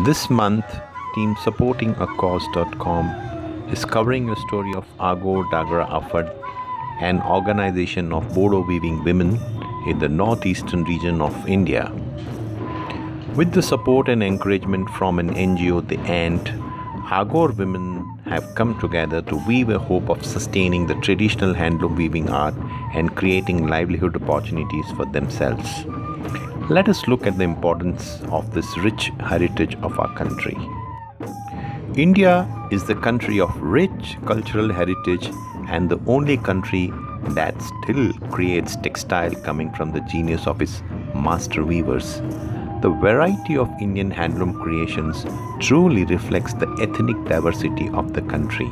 This month, team supporting acause.com is covering a story of Aagor Daagra Afad, an organization of Bodo weaving women in the northeastern region of India. With the support and encouragement from an NGO, The Ant, Aagor women have come together to weave a hope of sustaining the traditional handloom weaving art and creating livelihood opportunities for themselves. Let us look at the importance of this rich heritage of our country. India is the country of rich cultural heritage and the only country that still creates textile coming from the genius of its master weavers. The variety of Indian handloom creations truly reflects the ethnic diversity of the country.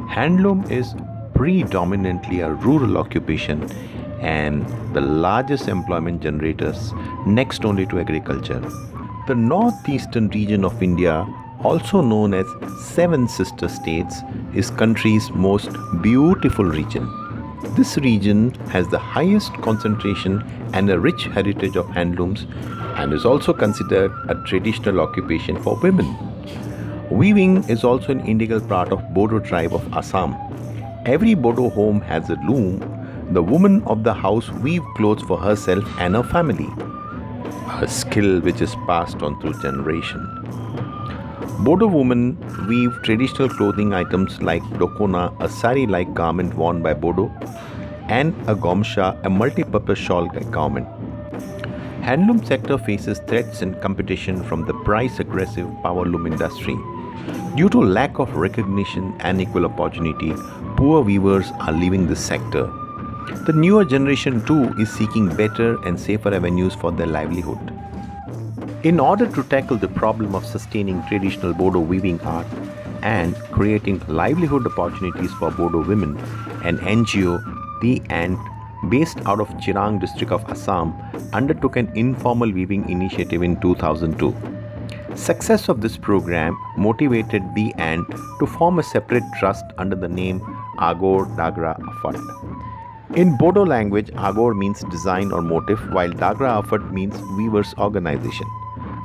Handloom is predominantly a rural occupation and the largest employment generators next only to agriculture. The northeastern region of India, also known as Seven Sister States, is country's most beautiful region. This region has the highest concentration and a rich heritage of handlooms and is also considered a traditional occupation for women. Weaving is also an integral part of Bodo tribe of Assam. Every Bodo home has a loom. The woman of the house weave clothes for herself and her family, a skill which is passed on through generation. Bodo women weave traditional clothing items like dokona, a sari-like garment worn by Bodo, and a gomsha, a multi-purpose shawl-like garment. Handloom sector faces threats and competition from the price-aggressive power loom industry. Due to lack of recognition and equal opportunity, poor weavers are leaving this sector. The newer generation too is seeking better and safer avenues for their livelihood. In order to tackle the problem of sustaining traditional Bodo weaving art and creating livelihood opportunities for Bodo women, an NGO, The Ant, based out of Chirang district of Assam, undertook an informal weaving initiative in 2002. Success of this program motivated The Ant to form a separate trust under the name Aagor Daagra Afad. In Bodo language, Aagor means design or motif, while Daagra Afad means weavers organization.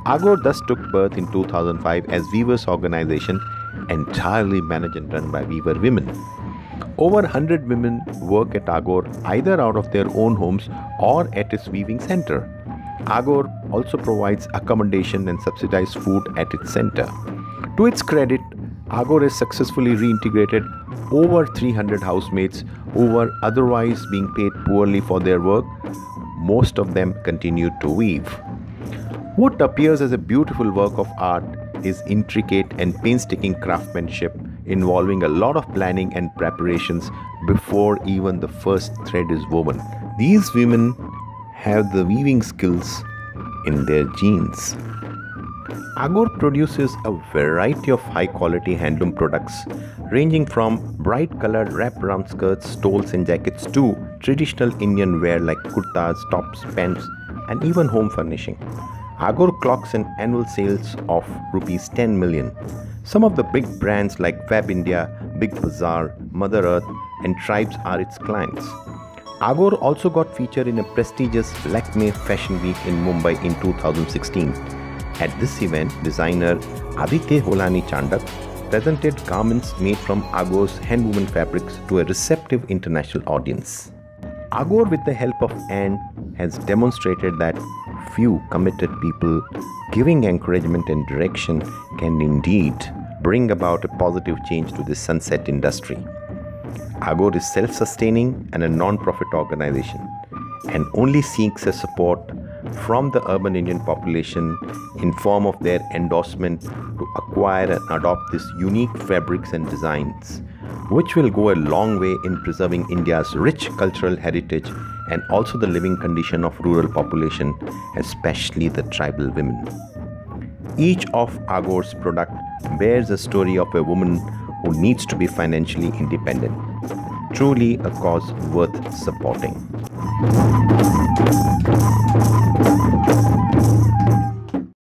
Aagor thus took birth in 2005 as weavers organization, entirely managed and run by weaver women. Over 100 women work at Aagor either out of their own homes or at its weaving center. Aagor also provides accommodation and subsidized food at its center. To its credit, Aagor has successfully reintegrated over 300 housemaids who were otherwise being paid poorly for their work. Most of them continued to weave. What appears as a beautiful work of art is intricate and painstaking craftsmanship involving a lot of planning and preparations before even the first thread is woven. These women have the weaving skills in their genes. Aagor produces a variety of high-quality handloom products ranging from bright-colored wrap-around skirts, stoles and jackets to traditional Indian wear like kurtas, tops, pants and even home furnishing. Aagor clocks an annual sales of rupees 10 million. Some of the big brands like Web India, Big Bazaar, Mother Earth and Tribes are its clients. Aagor also got featured in a prestigious Lakme Fashion Week in Mumbai in 2016. At this event, designer Aditya Holani Chandak presented garments made from Aagor's handwoven fabrics to a receptive international audience. Aagor, with the help of Ant, has demonstrated that few committed people giving encouragement and direction can indeed bring about a positive change to the sunset industry. Aagor is self-sustaining and a non-profit organization and only seeks a support from the urban Indian population in form of their endorsement to acquire and adopt these unique fabrics and designs, which will go a long way in preserving India's rich cultural heritage and also the living condition of rural population, especially the tribal women. Each of Aagor's products bears a story of a woman who needs to be financially independent. Truly a cause worth supporting.